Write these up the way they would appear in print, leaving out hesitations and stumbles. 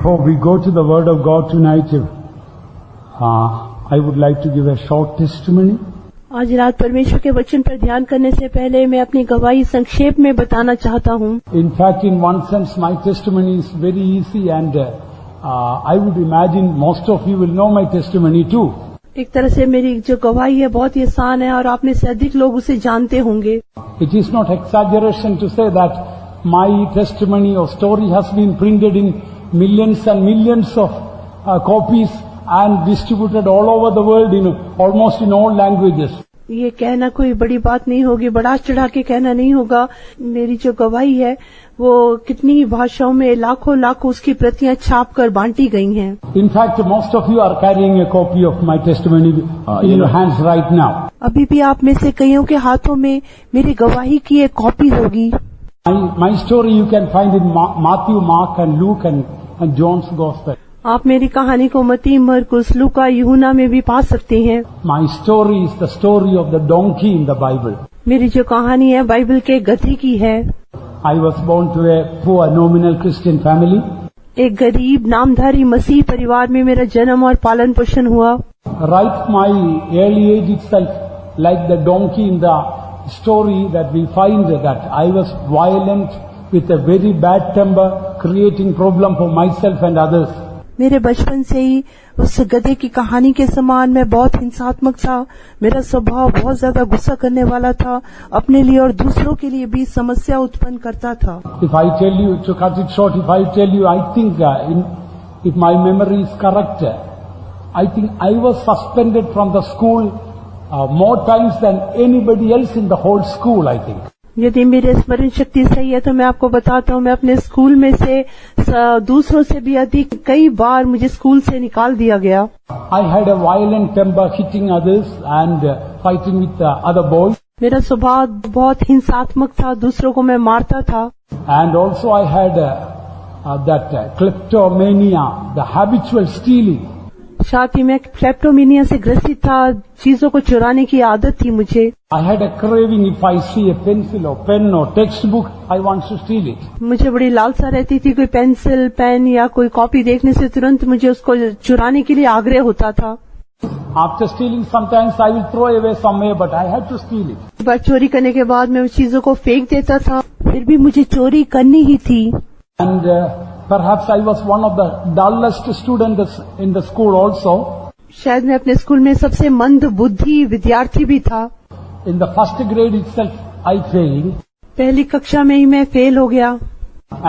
Before we go to the Word of God tonight, I would like to give a short testimony. आज रात परमेश्वर के वचन पर ध्यान करने से पहले मैं अपनी गवाही संक्षेप में बताना चाहता हूँ। In fact, in one sense, my testimony is very easy, and I would imagine most of you will know my testimony too. एक तरह से मेरी जो गवाही है बहुत ही आसान है और आप में से अधिक लोग उसे जानते होंगे। It is not exaggeration to say that my testimony or story has been printed in millions and millions of copies and distributed all over the world in almost in all languages. ये कहना कोई बड़ी बात नहीं होगी, बढ़ा चढ़ा के कहना नहीं होगा। मेरी जो गवाही है वो कितनी ही भाषाओं में लाखों उसकी प्रतियां छाप कर बांटी गई हैं। In fact, most of you are carrying a copy of my testimony in your hands right now. अभी भी आप में से कईयों के हाथों में मेरी गवाही की एक कॉपी होगी। My story you can find in Matthew, Mark, and Luke and John's Gospel. आप मेरी कहानी को मत्ती, मरकुस, लूका, यूहन्ना में भी पा सकते हैं। My story is the story of the donkey in the Bible. मेरी जो कहानी है बाइबल के गधी की है। I was born to a poor nominal Christian family. एक गरीब नामधारी मसीह परिवार में मेरा जन्म और पालन पोषण हुआ। Right my early age itself, like the donkey in the story that we find, that I was violent with a very bad temper, creating problem for myself and others. मेरे बचपन से ही उस गधे की कहानी के समान मैं बहुत हिंसात्मक था। मेरा स्वभाव बहुत ज्यादा गुस्सा करने वाला था, अपने लिए और दूसरों के लिए भी समस्या उत्पन्न करता था। If I tell you, to cut it short, if I tell you, I think if my memory is correct, I think I was suspended from the school more times than anybody else in the whole school, I think. यदि मेरे स्मरण शक्ति सही है तो मैं आपको बताता हूँ, मैं अपने स्कूल में से दूसरों से भी अधिक कई बार मुझे स्कूल से निकाल दिया गया। I had a violent temper, hitting others and fighting with other boys. मेरा स्वभाव बहुत हिंसात्मक था, दूसरों को मैं मारता था। And also I had that kleptomania, the habitual stealing. साथ ही मैं क्लेप्टोमेनिया से ग्रसित था, चीजों को चुराने की आदत थी मुझे। I had a craving, if I see a pencil or pen or textbook, I want to steal it. मुझे बड़ी लालसा रहती थी, कोई पेंसिल, पेन या कोई कॉपी देखने से तुरंत मुझे उसको चुराने के लिए आग्रह होता था। After stealing, sometimes I will throw away somewhere, but I had to steal it. बस चोरी करने के बाद मैं उस चीजों को फेंक देता था, फिर भी मुझे चोरी करनी ही थी। And perhaps I was one of the dullest students in the school also. शायद मैं अपने स्कूल में सबसे मंद बुद्धि विद्यार्थी भी था। In the first grade itself, I failed. पहली कक्षा में ही मैं फेल हो गया।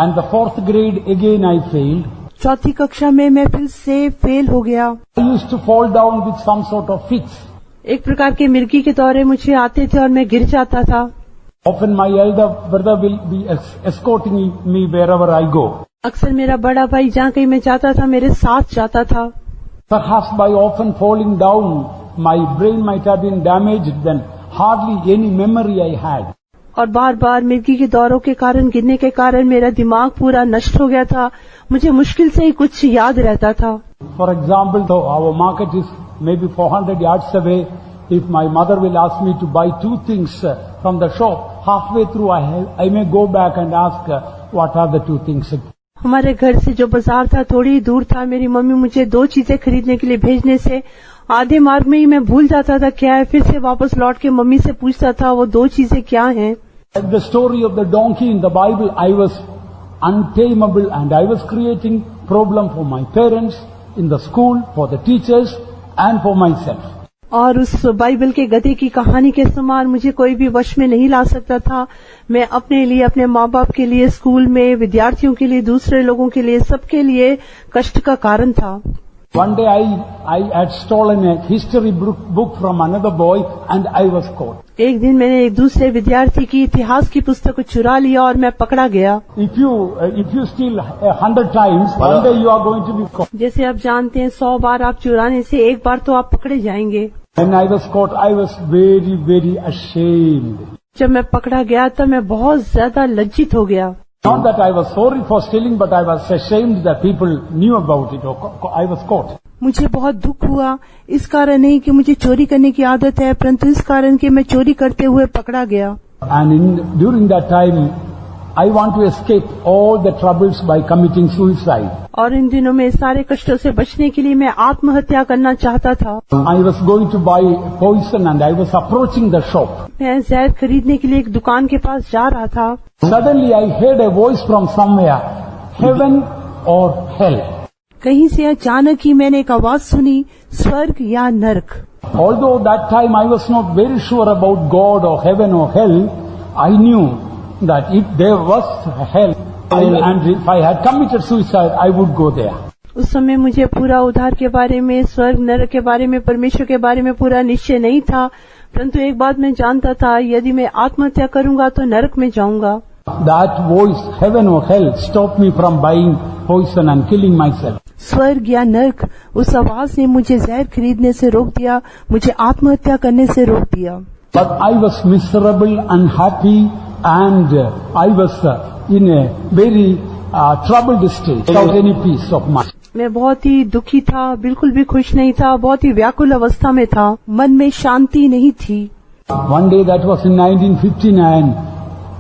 And the fourth grade again I failed. चौथी कक्षा में मैं फिर से फेल हो गया। I used to fall down with some sort of fits. एक प्रकार के मिर्गी के दौरे मुझे आते थे और मैं गिर जाता था। Often my elder brother will be escorting me wherever I go. अक्सर मेरा बड़ा भाई जहाँ कहीं मैं जाता था मेरे साथ जाता था। Perhaps by often falling down, my brain might have been damaged, then hardly any memory I had. और बार बार मिर्गी के दौरों के कारण, गिरने के कारण मेरा दिमाग पूरा नष्ट हो गया था, मुझे मुश्किल से ही कुछ याद रहता था। For example, though our market is maybe 400 yards away, if my mother will ask me to buy two things from the shop, halfway through I may go back and ask what are the two things. हमारे घर से जो बाजार था थोड़ी ही दूर था, मेरी मम्मी मुझे दो चीजें खरीदने के लिए भेजने से आधे मार्ग में ही मैं भूल जाता था क्या है, फिर से वापस लौट के मम्मी से पूछता था वो दो चीजें क्या हैं। Like the story of the donkey in the Bible, I was untamable and I was creating problem for my parents, in the school, for the teachers and for myself. और उस बाइबल के गधे की कहानी के समान मुझे कोई भी वश में नहीं ला सकता था। मैं अपने लिए, अपने माँ बाप के लिए, स्कूल में विद्यार्थियों के लिए, दूसरे लोगों के लिए, सबके लिए कष्ट का कारण था। One day I had stolen a history book from another boy and I was caught. एक दिन मैंने एक दूसरे विद्यार्थी की इतिहास की पुस्तक को चुरा लिया और मैं पकड़ा गया। If you steal 100 times, one day you are going to be caught. जैसे आप जानते हैं 100 बार आप चुराने से एक बार तो आप पकड़े जाएंगे। When I was caught, I was very, very ashamed. जब मैं पकड़ा गया तब मैं बहुत ज्यादा लज्जित हो गया। Not that I was sorry for stealing, but I was ashamed that people knew about it or I was caught. मुझे बहुत दुख हुआ, इस कारण नहीं कि मुझे चोरी करने की आदत है, परंतु इस कारण कि मैं चोरी करते हुए पकड़ा गया। And during that time, I want to escape all the troubles by committing suicide. और इन दिनों में सारे कष्टों से बचने के लिए मैं आत्महत्या करना चाहता था। I was going to buy poison and I was approaching the shop. मैं जहर खरीदने के लिए एक दुकान के पास जा रहा था। Suddenly I heard a voice from somewhere, heaven or hell. कहीं से अचानक ही मैंने एक आवाज सुनी, स्वर्ग या नरक। Although that time I was not very sure about God or heaven or hell, I knew that if there was hell and if I had committed suicide, I would go there. उस समय मुझे पूरा उद्धार के बारे में, स्वर्ग नरक के बारे में, परमेश्वर के बारे में पूरा निश्चय नहीं था, परंतु एक बात मैं जानता था, यदि मैं आत्महत्या करूंगा तो नरक में जाऊंगा। That voice, heaven or hell, stopped me from buying poison and killing myself. स्वर्ग या नरक, उस आवाज ने मुझे जहर खरीदने से रोक दिया, मुझे आत्महत्या करने से रोक दिया। But I was miserable, unhappy, and I was in a very troubled state, without any peace of mind. मैं बहुत ही दुखी था, बिल्कुल भी खुश नहीं था, बहुत ही व्याकुल अवस्था में था, मन में शांति नहीं थी। One day, that was in 1959,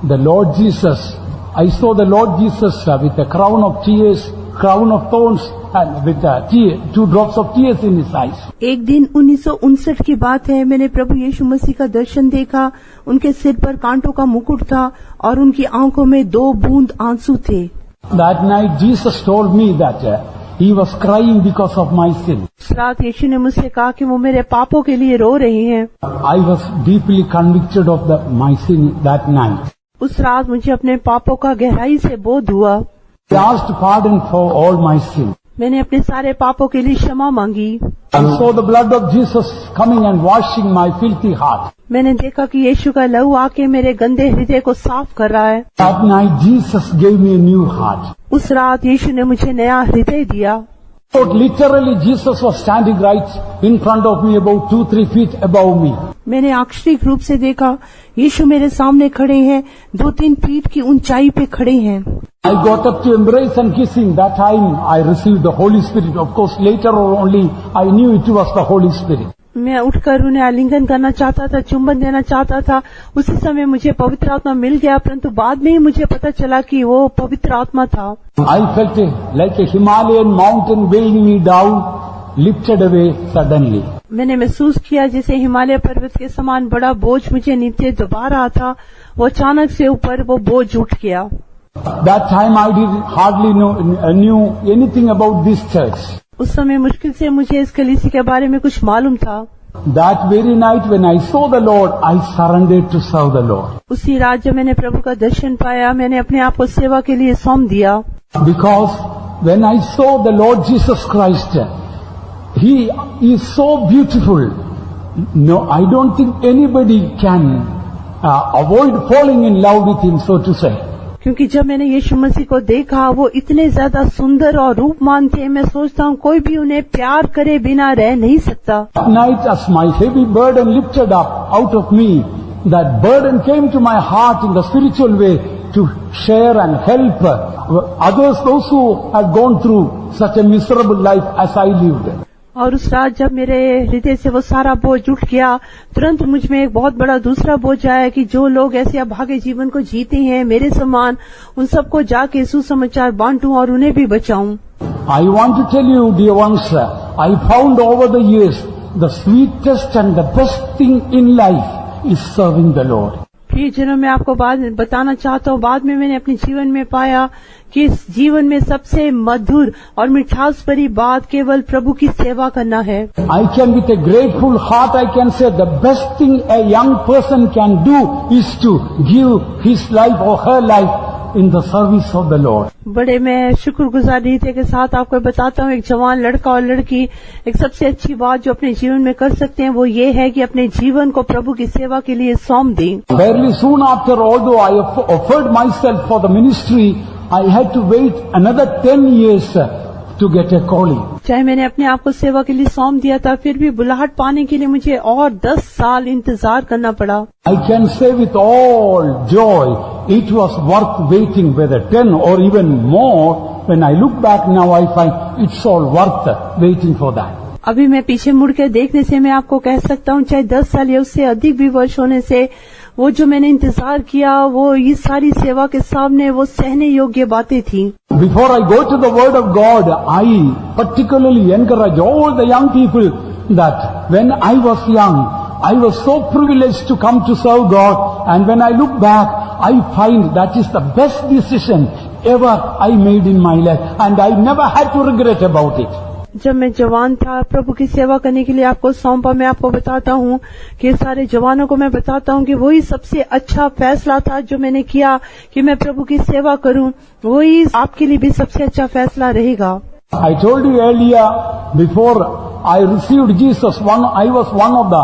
the Lord Jesus, I saw the Lord Jesus with a crown of tears, crown of thorns, and with 2 drops of tears in his eyes. एक दिन 1959 की बात है, मैंने प्रभु यीशु मसीह का दर्शन देखा। उनके सिर पर कांटों का मुकुट था और उनकी आंखों में 2 बूंद आंसू थे। That night Jesus told me that he was crying because of my sin. उस रात यीशु ने मुझसे कहा कि वो मेरे पापों के लिए रो रहे हैं। I was deeply convicted of my sin that night. उस रात मुझे अपने पापों का गहराई से बोध हुआ। I asked pardon for all my sin. मैंने अपने सारे पापों के लिए क्षमा मांगी। I saw the blood of Jesus coming and washing my filthy heart. मैंने देखा कि यीशु का लहू आके मेरे गंदे हृदय को साफ कर रहा है। That night Jesus gave me a new heart. उस रात यीशु ने मुझे नया हृदय दिया। But literally Jesus was standing right in front of me, about 2-3 feet above me. मैंने आक्षरिक रूप से देखा, यीशु मेरे सामने खड़े हैं, 2-3 फीट की ऊंचाई पे खड़े हैं। I got up to embrace and kiss him. That time I received the Holy Spirit. Of course, later only I knew it was the Holy Spirit. मैं उठकर उन्हें आलिंगन करना चाहता था, चुंबन देना चाहता था। उसी समय मुझे पवित्र आत्मा मिल गया, परंतु बाद में ही मुझे पता चला कि वो पवित्र आत्मा था। I felt like a Himalayan mountain weighing me down, lifted away suddenly. मैंने महसूस किया जैसे हिमालय पर्वत के समान बड़ा बोझ मुझे नीचे दबा रहा था, वो अचानक से ऊपर वो बोझ उठ गया। That time I hardly knew anything about this church. उस समय मुश्किल से मुझे इस कलीसिया के बारे में कुछ मालूम था। That very night when I saw the Lord, I surrendered to serve the Lord. उसी रात जब मैंने प्रभु का दर्शन पाया, मैंने अपने आप को सेवा के लिए सौंप दिया। Because when I saw the Lord Jesus Christ, He is so beautiful. No, I don't think anybody can avoid falling in love with Him, so to say. क्योंकि जब मैंने यीशु मसीह को देखा, वो इतने ज्यादा सुंदर और रूपमान थे, मैं सोचता हूँ कोई भी उन्हें प्यार करे बिना रह नहीं सकता। That night, as my heavy burden lifted up out of me, that burden came to my heart in the spiritual way to share and help others, those who had gone through such a miserable life as I lived. और उस रात जब मेरे हृदय से वो सारा बोझ उठ गया, तुरंत मुझ में एक बहुत बड़ा दूसरा बोझ आया कि जो लोग ऐसे अभागे जीवन को जीते हैं मेरे समान, उन सबको जाके सुसमाचार बांटूं और उन्हें भी बचाऊं। I want to tell you, dear ones, I found over the years the sweetest and the best thing in life is serving the Lord. प्रिय जनों, मैं आपको बताना चाहता हूँ, बाद में मैंने अपने जीवन में पाया कि इस जीवन में सबसे मधुर और मिठास भरी बात केवल प्रभु की सेवा करना है। I can with a grateful heart I can say the best thing a young person can do is to give his life or her life in the service of the Lord. बड़े मैं शुक्रगुजार हृदय के साथ आपको बताता हूँ, एक जवान लड़का और लड़की एक सबसे अच्छी बात जो अपने जीवन में कर सकते हैं वो ये है कि अपने जीवन को प्रभु की सेवा के लिए सौंप दें। Fairly soon after, although I offered myself for the ministry, I had to wait another 10 years to get a calling. चाहे मैंने अपने आप को सेवा के लिए सौंप दिया था, फिर भी बुलाहट पाने के लिए मुझे और 10 साल इंतजार करना पड़ा। I can say with all joy, it was worth waiting, whether 10 or even more. When I look back now, I find it's all worth waiting for that. अभी मैं पीछे मुड़ के देखने से मैं आपको कह सकता हूँ, चाहे 10 साल या उससे अधिक भी वर्ष होने से वो जो मैंने इंतजार किया वो ये सारी सेवा के सामने वो सहने योग्य बातें थी। Before I go to the Word of God, I particularly encourage all the young people that when I was young, I was so privileged to come to serve God, and when I look back, I find that is the best decision ever I made in my life, and I never had to regret about it. जब मैं जवान था, प्रभु की सेवा करने के लिए आपको सौंपा, मैं आपको बताता हूँ कि सारे जवानों को मैं बताता हूँ कि वही सबसे अच्छा फैसला था जो मैंने किया कि मैं प्रभु की सेवा करूँ। वही आपके लिए भी सबसे अच्छा फैसला रहेगा। I told you earlier, before I received Jesus, I was one of the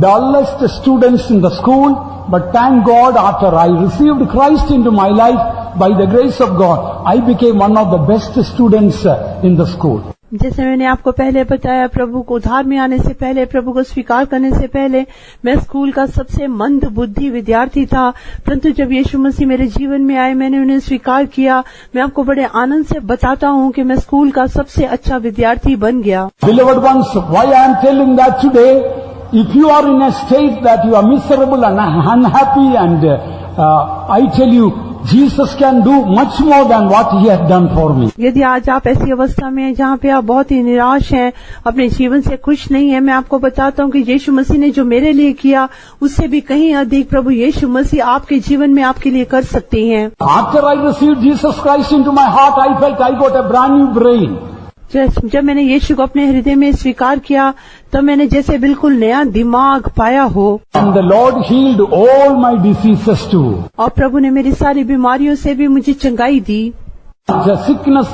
dullest students in the school, but thank God after I received Christ into my life, by the grace of God, I became one of the best students in the school. जैसे मैंने आपको पहले बताया, प्रभु को उद्धार में आने से पहले, प्रभु को स्वीकार करने से पहले मैं स्कूल का सबसे मंद बुद्धि विद्यार्थी था, परंतु जब यीशु मसीह मेरे जीवन में आए, मैंने उन्हें स्वीकार किया, मैं आपको बड़े आनंद से बताता हूँ कि मैं स्कूल का सबसे अच्छा विद्यार्थी बन गया। Beloved ones, why I am telling that today, if you are in a state that you are miserable and unhappy, and I tell you, Jesus can do much more than what he has done for me. यदि आज आप ऐसी अवस्था में हैं जहाँ पे आप बहुत ही निराश हैं, अपने जीवन से खुश नहीं हैं, मैं आपको बताता हूँ कि यीशु मसीह ने जो मेरे लिए किया उससे भी कहीं अधिक प्रभु यीशु मसीह आपके जीवन में आपके लिए कर सकते हैं। After I received Jesus Christ into my heart, I felt I got a brand new brain. जब मैंने यीशु को अपने हृदय में स्वीकार किया, तब मैंने जैसे बिल्कुल नया दिमाग पाया हो। And the Lord healed all my diseases too. और प्रभु ने मेरी सारी बीमारियों से भी मुझे चंगाई दी। The sickness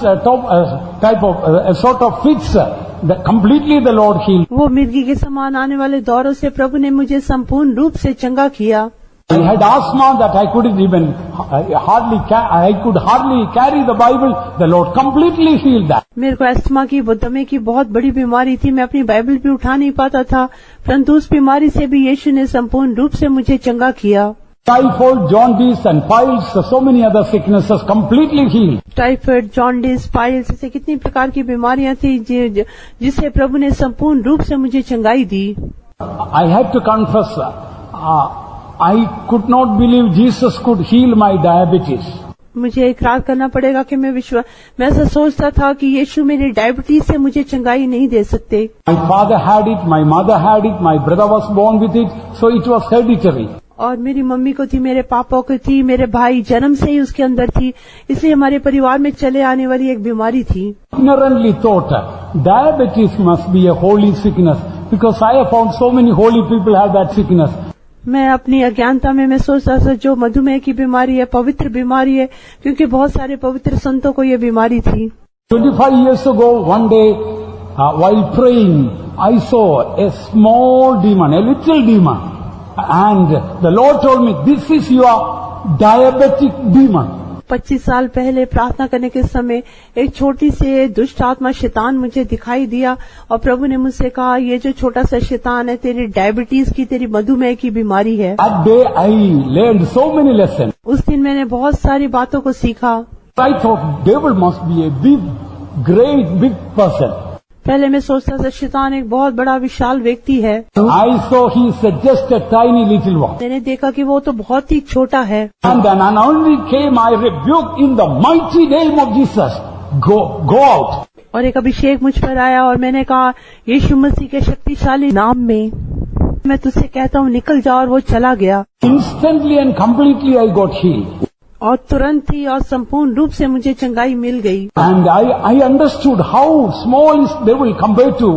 type of sort of fits, completely the Lord healed. वो मिर्गी के समान आने वाले दौरों से प्रभु ने मुझे संपूर्ण रूप से चंगा किया। I had asthma that I could hardly carry the Bible. The Lord completely healed that. मेरे को अस्थमा की, दमे की बहुत बड़ी बीमारी थी, मैं अपनी बाइबल भी उठा नहीं पाता था, परंतु उस बीमारी से भी यीशु ने संपूर्ण रूप से मुझे चंगा किया। Typhoid, jaundice and piles, so many other sicknesses completely healed. Typhoid, jaundice, piles, ऐसे कितनी प्रकार की बीमारियां थी जिससे प्रभु ने संपूर्ण रूप से मुझे चंगाई दी। I had to confess, I could not believe Jesus could heal my diabetes. मुझे इकरार करना पड़ेगा कि मैं ऐसा सोचता था कि यीशु मेरी डायबिटीज से मुझे चंगाई नहीं दे सकते। My father had it, my mother had it, my brother was born with it, so it was hereditary. और मेरी मम्मी को थी, मेरे पापा को थी, मेरे भाई जन्म से ही उसके अंदर थी, इसलिए हमारे परिवार में चले आने वाली एक बीमारी थी। Ignorantly thought diabetes must be a holy sickness, because I have found so many holy people have that sickness. मैं अपनी अज्ञानता में मैं सोचता था जो मधुमेह की बीमारी है पवित्र बीमारी है, क्योंकि बहुत सारे पवित्र संतों को ये बीमारी थी। 25 years ago, one day, while praying, I saw a small demon, a little demon, and the Lord told me, "This is your diabetic demon." 25 साल पहले प्रार्थना करने के समय एक छोटी सी दुष्ट आत्मा शैतान मुझे दिखाई दिया और प्रभु ने मुझसे कहा, ये जो छोटा सा शैतान है तेरी डायबिटीज की, तेरी मधुमेह की बीमारी है। That day I learned so many lessons. उस दिन मैंने बहुत सारी बातों को सीखा। I thought devil must be a big person. पहले मैं सोचता था शैतान एक बहुत बड़ा विशाल व्यक्ति है। I saw he is just a tiny little one. मैंने देखा कि वो तो बहुत ही छोटा है। And then only came I rebuke in the mighty name of Jesus. Go out. और एक अभिषेक मुझ पर आया और मैंने कहा, यीशु मसीह के शक्तिशाली नाम में मैं तुझसे कहता हूँ निकल जा, और वो चला गया। Instantly and completely I got healed. और तुरंत ही और संपूर्ण रूप से मुझे चंगाई मिल गई। And I understood how small is devil compared to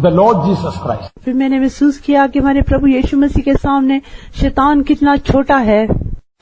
the Lord Jesus Christ. फिर मैंने महसूस किया कि हमारे प्रभु यीशु मसीह के सामने शैतान कितना छोटा है।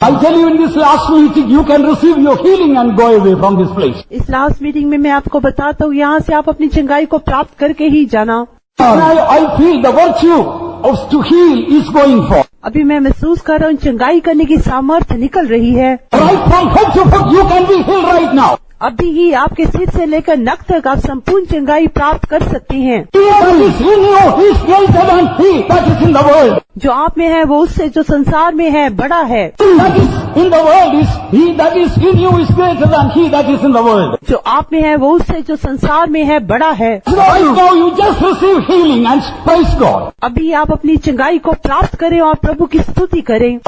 I tell you, in this last meeting you can receive your healing and go away from this place. इस लास्ट मीटिंग में मैं आपको बताता हूँ, यहाँ से आप अपनी चंगाई को प्राप्त करके ही जाना। And I feel the virtue of to heal is going forth. अभी मैं महसूस कर रहा हूँ चंगाई करने की सामर्थ्य निकल रही है। Right from head to foot you can be healed right now. अभी ही आपके सिर से लेकर नख तक आप संपूर्ण चंगाई प्राप्त कर सकते हैं। That is in you, he is greater than he that is in the world. जो आप में है वो उससे जो संसार में है बड़ा है। That is in the world is he that is in you is greater than he that is in the world. जो आप में है वो उससे जो संसार में है बड़ा है। Right now you just receive healing and praise God. अभी आप अपनी चंगाई को प्राप्त करें और प्रभु की स्तुति करें।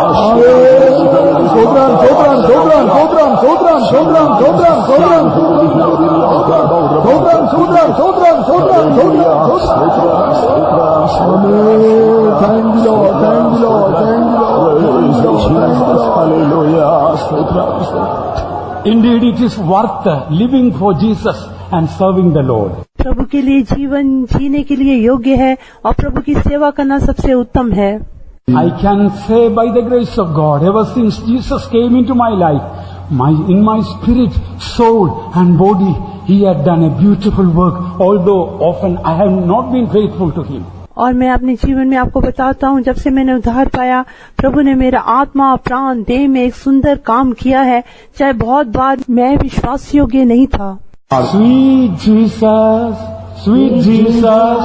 Indeed, it is worth living for Jesus and serving the Lord. प्रभु के लिए जीवन जीने के लिए योग्य है और प्रभु की सेवा करना सबसे उत्तम है। I can say by the grace of God, ever since Jesus came into my life, in my spirit, soul and body, He had done a beautiful work, although often I have not been faithful to Him. और मैं अपने जीवन में आपको बताता हूँ, जब से मैंने उद्धार पाया, प्रभु ने मेरा आत्मा प्राण देह में एक सुंदर काम किया है, चाहे बहुत बार मैं विश्वास योग्य नहीं था। Sweet Jesus, sweet Jesus,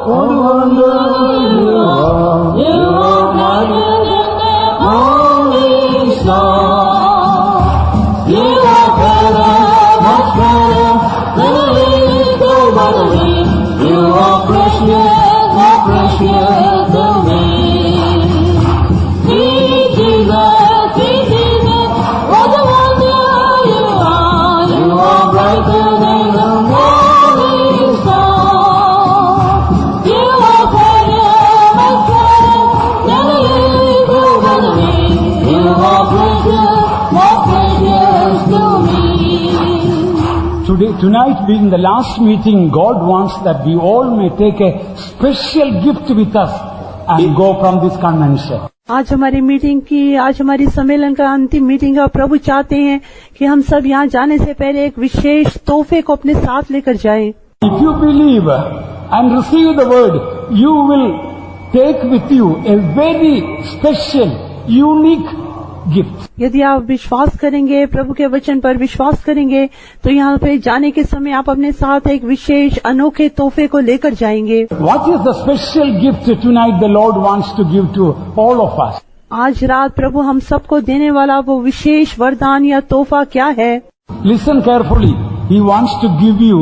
what a wonder you are. You are brighter than the morning star. You are better, much better than a little buttermilk. You are precious, more precious than me. Sweet Jesus, what a wonder you are. You are brighter than the morning star. You are better, much better than a little buttermilk. You are precious, more precious to me. Tonight being the last meeting, God wants that we all may take a special gift with us and go from this convention. आज हमारी सम्मेलन का अंतिम meeting है और प्रभु चाहते हैं कि हम सब यहाँ जाने से पहले एक विशेष तोहफे को अपने साथ लेकर जाएं। If you believe and receive the word, you will take with you a very special, unique gift. यदि आप विश्वास करेंगे, प्रभु के वचन पर विश्वास करेंगे, तो यहाँ पे जाने के समय आप अपने साथ एक विशेष अनोखे तोहफे को लेकर जाएंगे। What is the special gift tonight the Lord wants to give to all of us? आज रात प्रभु हम सबको देने वाला वो विशेष वरदान या तोहफा क्या है? Listen carefully. He wants to give you,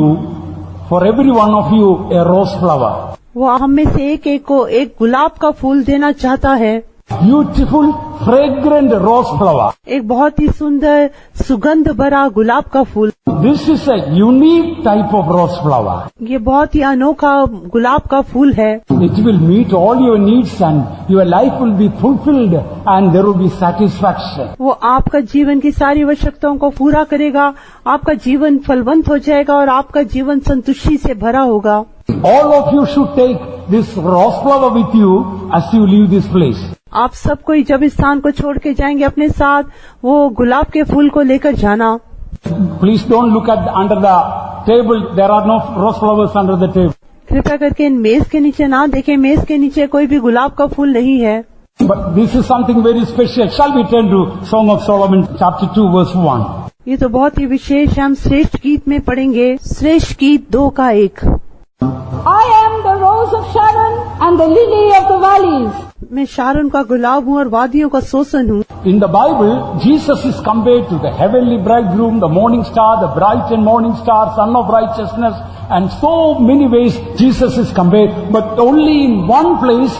for every one of you, a rose flower. वो हम में से एक को एक गुलाब का फूल देना चाहता है। Beautiful, fragrant rose flower. एक बहुत ही सुंदर सुगंध भरा गुलाब का फूल। This is a unique type of rose flower. ये बहुत ही अनोखा गुलाब का फूल है। It will meet all your needs and your life will be fulfilled and there will be satisfaction. वो आपका जीवन की सारी आवश्यकताओं को पूरा करेगा, आपका जीवन फलवंत हो जाएगा और आपका जीवन संतुष्टि से भरा होगा। All of you should take this rose flower with you as you leave this place. आप सब कोई जब इस स्थान को छोड़ के जाएंगे अपने साथ वो गुलाब के फूल को लेकर जाना। Please don't look at under the table. There are no rose flowers under the table. कृपया करके इन मेज के नीचे ना देखें, मेज के नीचे कोई भी गुलाब का फूल नहीं है। But this is something very special. Shall we turn to Song of Solomon chapter 2 verse 1? ये तो बहुत ही विशेष है, हम श्रेष्ठ गीत में पढ़ेंगे, श्रेष्ठ गीत 2:1। I am the rose of Sharon and the lily of the valleys. मैं शारोन का गुलाब हूँ और वादियों का सोसन हूँ। In the Bible, Jesus is compared to the heavenly bridegroom, the morning star, the bright and morning star, son of righteousness, and so many ways Jesus is compared. But only in one place,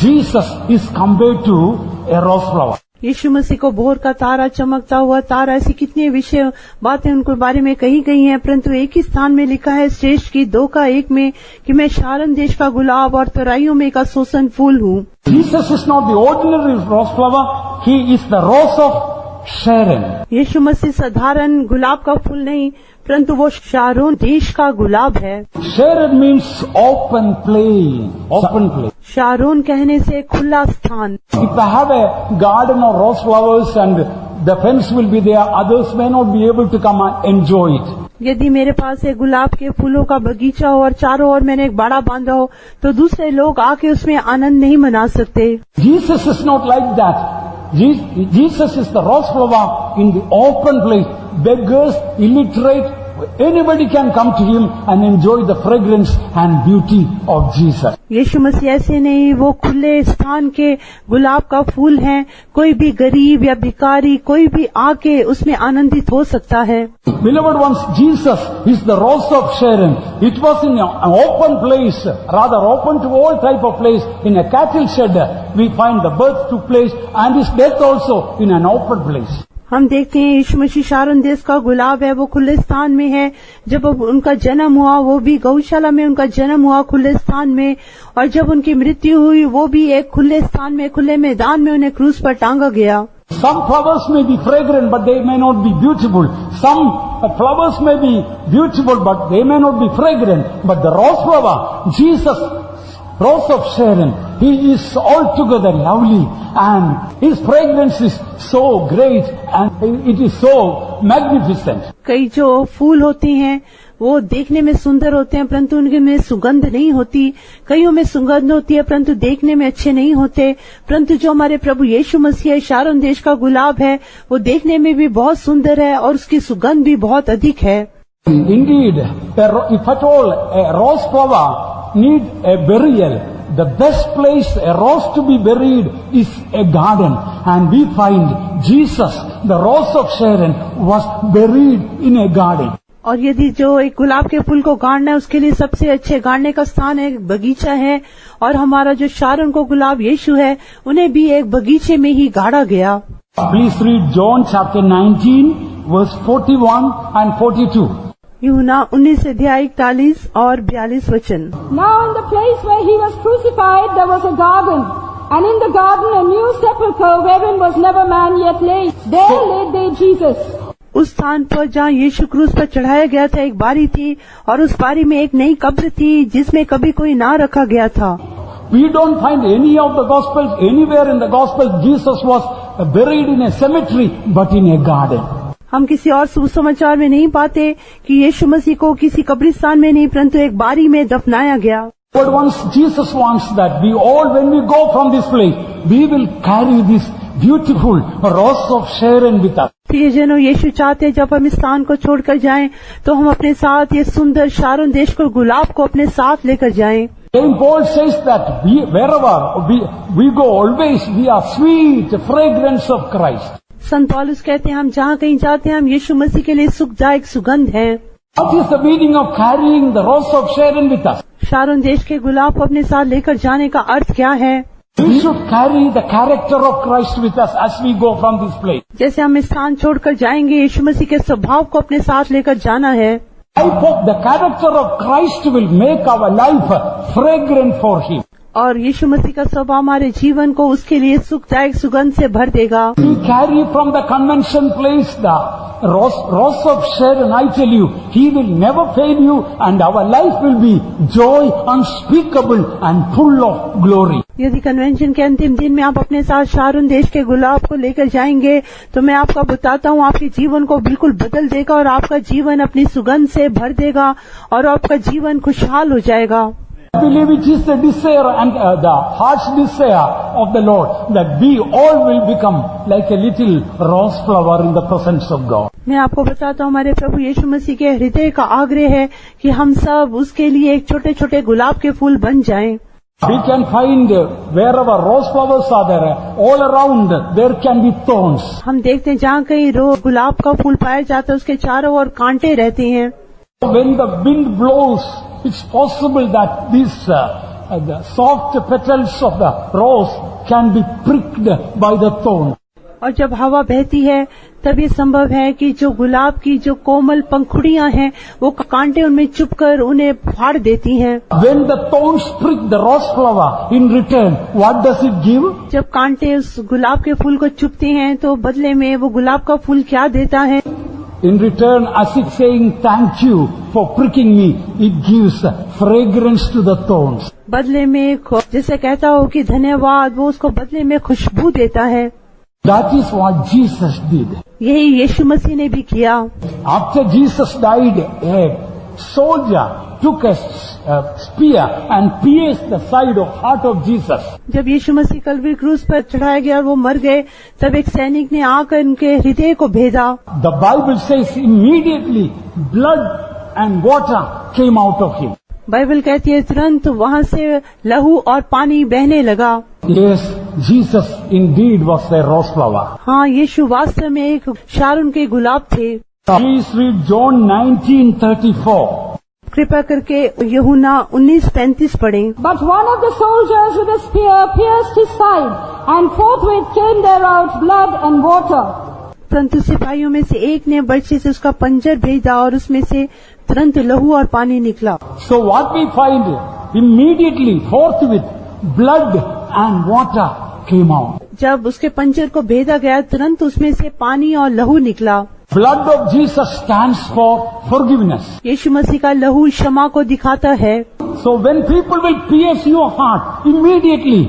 Jesus is compared to a rose flower. यीशु मसीह को भोर का तारा, चमकता हुआ तारा, ऐसी कितनी विषय बातें उनके बारे में कही गई हैं, परंतु एक ही स्थान में लिखा है श्रेष्ठ गीत 2:1 में कि मैं शारोन देश का गुलाब और तराइयों में का सोसन फूल हूँ। Jesus is not the ordinary rose flower. He is the rose of Sharon. यीशु मसीह साधारण गुलाब का फूल नहीं, परंतु वो शारोन देश का गुलाब है। Sharon means open plain. Open plain. Sharon कहने से खुला स्थान। If I have a garden of rose flowers and the fence will be there, others may not be able to come and enjoy it. यदि मेरे पास एक गुलाब के फूलों का बगीचा हो और चारों ओर मैंने एक बाड़ा बांधा हो, तो दूसरे लोग आके उसमें आनंद नहीं मना सकते। Jesus is not like that. Jesus is the rose flower in the open place. Beggars, illiterate, anybody can come to him and enjoy the fragrance and beauty of Jesus. यीशु मसीह ऐसे नहीं, वो खुले स्थान के गुलाब का फूल है। कोई भी गरीब या भिखारी कोई भी आके उसमें आनंदित हो सकता है। Beloved ones, Jesus is the rose of Sharon. It was in an open place, rather open to all type of place. In a cattle shed, we find the birth took place and his death also in an open place. हम देखते हैं यीशु मसीह Sharon देश का गुलाब है, वो खुले स्थान में है। जब उनका जन्म हुआ वो भी गौशाला में उनका जन्म हुआ, खुले स्थान में। और जब उनकी मृत्यु हुई वो भी एक खुले स्थान में, खुले मैदान में उन्हें क्रूस पर टांगा गया। Some flowers may be fragrant but they may not be beautiful. Some flowers may be beautiful but they may not be fragrant. But the rose flower, Jesus, rose of Sharon, he is altogether lovely and his fragrance is so great and it is so magnificent. कई जो फूल होते हैं वो देखने में सुंदर होते हैं परंतु उनके में सुगंध नहीं होती। कईयों में सुगंध होती है परंतु देखने में अच्छे नहीं होते। परंतु जो हमारे प्रभु यीशु मसीह शारोन देश का गुलाब है वो देखने में भी बहुत सुंदर है और उसकी सुगंध भी बहुत अधिक है। Indeed, if at all a rose flower need a burial, the best place a rose to be buried is a garden. And we find Jesus, the rose of Sharon, was buried in a garden. और यदि जो एक गुलाब के फूल को गाड़ना है उसके लिए सबसे अच्छे गाड़ने का स्थान है, बगीचा है। और हमारा जो शारोन को गुलाब यीशु है उन्हें भी एक बगीचे में ही गाड़ा गया। Please read John chapter 19 verse 41 and 42. यूहन्ना 19 अध्याय 41 और 42 वचन। Now in the place where he was crucified there was a garden, and in the garden a new sepulchre wherein was never man yet laid. There laid they Jesus. उस स्थान पर जहाँ यीशु क्रूस पर चढ़ाया गया था एक बारी थी और उस बारी में एक नई कब्र थी जिसमें कभी कोई ना रखा गया था। We don't find any of the Gospels, anywhere in the Gospels Jesus was buried in a cemetery but in a garden. हम किसी और सुसमाचार में नहीं पाते कि यीशु मसीह को किसी कब्रिस्तान में नहीं परंतु एक बारी में दफनाया गया। But once Jesus wants that we all, when we go from this place, we will carry this beautiful rose of Sharon with us. प्रियजनों, यीशु चाहते जब हम इस स्थान को छोड़कर जाएं तो हम अपने साथ ये सुंदर शारोन देश को गुलाब को अपने साथ लेकर जाएं। Saint Paul says that wherever we go, always we are sweet fragrance of Christ. संत पौलुस कहते हैं हम जहाँ कहीं जाते हैं हम यीशु मसीह के लिए सुखदायक सुगंध हैं। What is the meaning of carrying the rose of Sharon with us? Sharon देश के गुलाब को अपने साथ लेकर जाने का अर्थ क्या है? We should carry the character of Christ with us as we go from this place. जैसे हम इस स्थान छोड़कर जाएंगे यीशु मसीह के स्वभाव को अपने साथ लेकर जाना है। I hope the character of Christ will make our life fragrant for Him. और यीशु मसीह का स्वभाव हमारे जीवन को उसके लिए सुखदायक सुगंध से भर देगा। We carry from the convention place the rose of Sharon. I tell you, He will never fail you, and our life will be joy unspeakable and full of glory. यदि कन्वेंशन के अंतिम दिन में आप अपने साथ शारोन देश के गुलाब को लेकर जाएंगे तो मैं आपको बताता हूँ आपके जीवन को बिल्कुल बदल देगा और आपका जीवन अपनी सुगंध से भर देगा और आपका जीवन खुशहाल हो जाएगा। I believe it is the desire and the heart's desire of the Lord that we all will become like a little rose flower in the presence of God. मैं आपको बताता हूँ हमारे प्रभु यीशु मसीह के हृदय का आग्रह है कि हम सब उसके लिए एक छोटे छोटे गुलाब के फूल बन जाएं। We can find wherever rose flowers are there, all around there can be thorns. हम देखते हैं जहाँ कहीं गुलाब का फूल पाया जाता है उसके चारों ओर कांटे रहते हैं। When the wind blows, it's possible that these the soft petals of the rose can be pricked by the thorn. और जब हवा बहती है तब ये संभव है कि जो गुलाब की जो कोमल पंखुड़ियां हैं वो कांटे उनमें चुभकर उन्हें फाड़ देती हैं। When the thorns prick the rose flower, in return, what does it give? जब कांटे उस गुलाब के फूल को चुभते हैं तो बदले में वो गुलाब का फूल क्या देता है? In return, as it's saying thank you for pricking me, it gives fragrance to the thorns. बदले में जैसे कहता हो कि धन्यवाद, वो उसको बदले में खुशबू देता है। That is what Jesus did. यही यीशु मसीह ने भी किया। After Jesus died, soldier took a spear and pierced the side of heart of Jesus. जब यीशु मसीह कल्वरी क्रूस पर चढ़ाया गया और वो मर गए, तब एक सैनिक ने आकर उनके हृदय को भेदा। The Bible says immediately blood and water came out of him. Bible कहती है तुरंत वहाँ से लहू और पानी बहने लगा। Yes, Jesus indeed was a rose flower. हाँ, यीशु वास्तव में एक शारून के गुलाब थे। Please read John 19:34. कृपा करके यूहन्ना 19:35 पढ़ें। But one of the soldiers with a spear pierced his side, and forthwith came there out blood and water. परंतु सिपाहियों में से एक ने बर्छी से उसका पंजर भेजा और उसमें से तुरंत लहू और पानी निकला। So what we find immediately, forthwith, blood and water came out. जब उसके पंजर को भेदा गया, तुरंत उसमें से पानी और लहू निकला। Blood of Jesus stands for forgiveness. यीशु मसीह का लहू क्षमा को दिखाता है। So when people will pierce your heart, immediately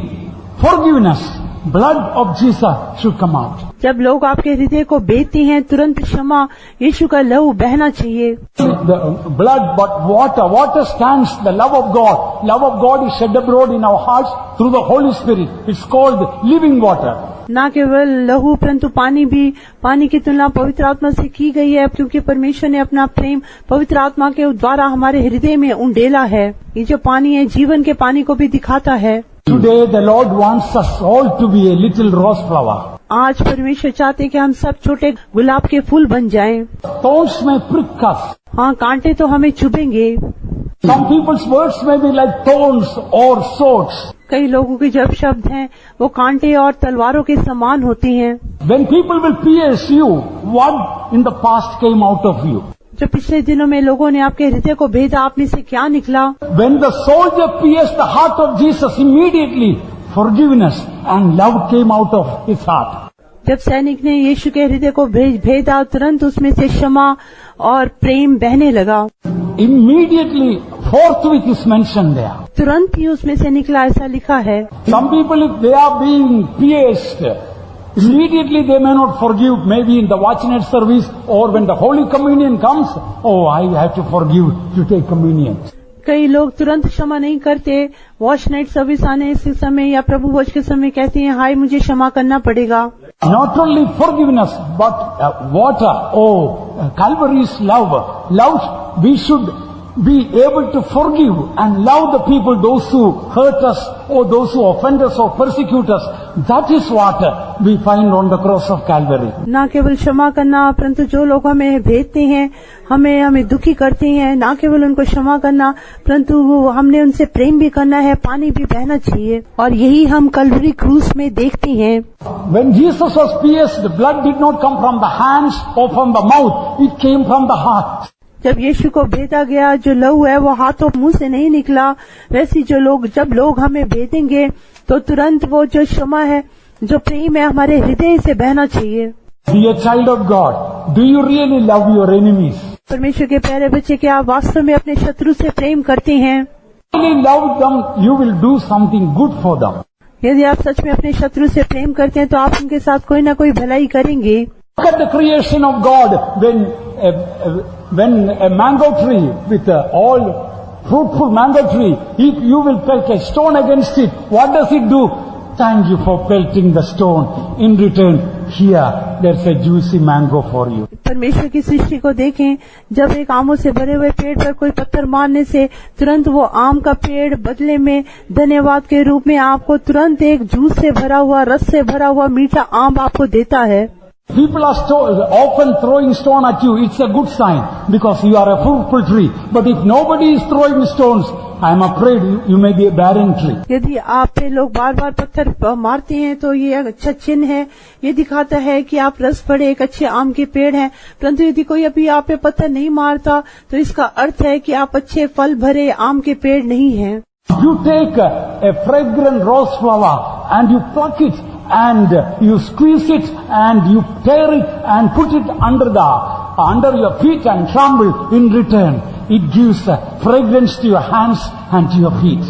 forgiveness, blood of Jesus should come out. जब लोग आपके हृदय को बेचते हैं, तुरंत क्षमा, यीशु का लहू बहना चाहिए। The blood, but water stands the love of God. Love of God is shed abroad in our hearts through the Holy Spirit. It's called living water. न केवल लहू परंतु पानी भी, पानी की तुलना पवित्र आत्मा से की गई है, क्योंकि परमेश्वर ने अपना प्रेम पवित्र आत्मा के द्वारा हमारे हृदय में उंडेला है। ये जो पानी है, जीवन के पानी को भी दिखाता है। Today the Lord wants us all to be a little rose flower. आज परमेश्वर चाहते हैं कि हम सब छोटे गुलाब के फूल बन जाएं। Thorns may prick us. हाँ, कांटे तो हमें चुभेंगे। Some people's words may be like thorns or swords. कई लोगों के जब शब्द हैं वो कांटे और तलवारों के समान होती हैं। When people will pierce you, what in the past came out of you? जो पिछले दिनों में लोगों ने आपके हृदय को भेदा, आप में से क्या निकला? When the soldier pierced the heart of Jesus, immediately forgiveness and love came out of his heart. जब सैनिक ने यीशु के हृदय को भेदा, तुरंत उसमें से क्षमा और प्रेम बहने लगा। Immediately, forthwith is mentioned there. तुरंत ही उसमें से निकला, ऐसा लिखा है। Some people, if they are being pierced, immediately they may not forgive, maybe in the watch night service or when the Holy Communion comes, oh, I have to forgive to take communion. कई लोग तुरंत क्षमा नहीं करते। Watch night service आने के समय या प्रभु भोज के समय कहते हैं, हाय मुझे क्षमा करना पड़ेगा। Not only forgiveness, but water, Calvary's love. Love, we should be able to forgive and love the people, those who hurt us or those who offend us or persecute us. That is what we find on the cross of Calvary. न केवल क्षमा करना, परंतु जो लोग हमें भेजते हैं, हमें दुखी करते हैं, न केवल उनको क्षमा करना, परंतु हमने उनसे प्रेम भी करना है, पानी भी बहना चाहिए। और यही हम कल्वरी क्रूस में देखते हैं। When Jesus was pierced, the blood did not come from the hands or from the mouth. It came from the heart. जब यीशु को भेजा गया, जो लहू है वो हाथों मुंह से नहीं निकला। वैसे जब लोग हमें भेजेंगे, तो तुरंत वो जो क्षमा है, जो प्रेम है, हमारे हृदय से बहना चाहिए। Dear child of God, do you really love your enemies? परमेश्वर के प्यारे बच्चे, क्या आप वास्तव में अपने शत्रु से प्रेम करते हैं? Really love them, you will do something good for them. यदि आप सच में अपने शत्रु से प्रेम करते हैं, तो आप उनके साथ कोई न कोई भलाई करेंगे। Look at the creation of God when a mango tree with all fruitful mango tree, if you will pelt a stone against it, what does it do? Thank you for pelting the stone. In return, here there's a juicy mango for you. परमेश्वर की सृष्टि को देखें, जब एक आमों से भरे हुए पेड़ पर कोई पत्थर मारने से तुरंत वो आम का पेड़ बदले में धन्यवाद के रूप में आपको तुरंत एक जूस से भरा हुआ, रस से भरा हुआ मीठा आम आपको देता है। People are often throwing stone at you. It's a good sign because you are a fruitful tree. But if nobody is throwing stones, I am afraid you may be a barren tree. यदि आप पे लोग बार बार पत्थर मारते हैं, तो ये अच्छा चिन्ह है। ये दिखाता है कि आप रस भरे एक अच्छे आम के पेड़ हैं। परंतु यदि कोई अभी आप पे पत्थर नहीं मारता, तो इसका अर्थ है कि आप अच्छे फल भरे आम के पेड़ नहीं हैं। You take a fragrant rose flower and you pluck it and you squeeze it and you tear it and put it under your feet and trample. In return, it gives fragrance to your hands and to your feet.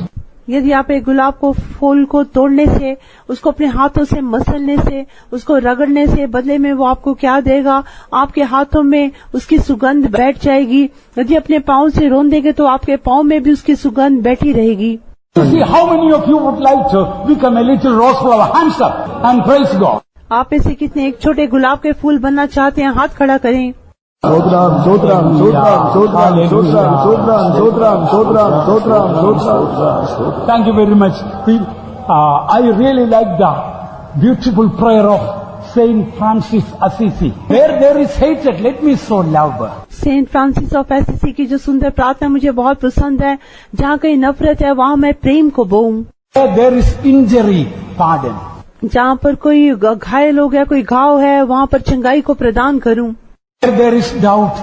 यदि आप एक गुलाब को फूल को तोड़ने से, उसको अपने हाथों से मसलने से, उसको रगड़ने से बदले में वो आपको क्या देगा? आपके हाथों में उसकी सुगंध बैठ जाएगी। यदि अपने पाँव से रोन देंगे तो आपके पाँव में भी उसकी सुगंध बैठी रहेगी। See, how many of you would like to become a little rose flower? Hands up and praise God. आप में से कितने एक छोटे गुलाब के फूल बनना चाहते हैं? हाथ खड़ा करें। Sotram, Sotram, Sotram, Sotram, Sotram, Sotram, Sotram, Sotram, Sotram, Sotram. Thank you very much. I really like the beautiful prayer of Saint Francis Assisi. Where there is hatred, let me sow love. Saint Francis of Assisi की जो सुंदर प्रार्थना मुझे बहुत पसंद है। जहाँ कहीं नफरत है वहाँ मैं प्रेम को बोऊं। Where there is injury, pardon. जहाँ पर कोई घायल हो गया, कोई घाव है, वहाँ पर चंगाई को प्रदान करूं। Where there is doubt,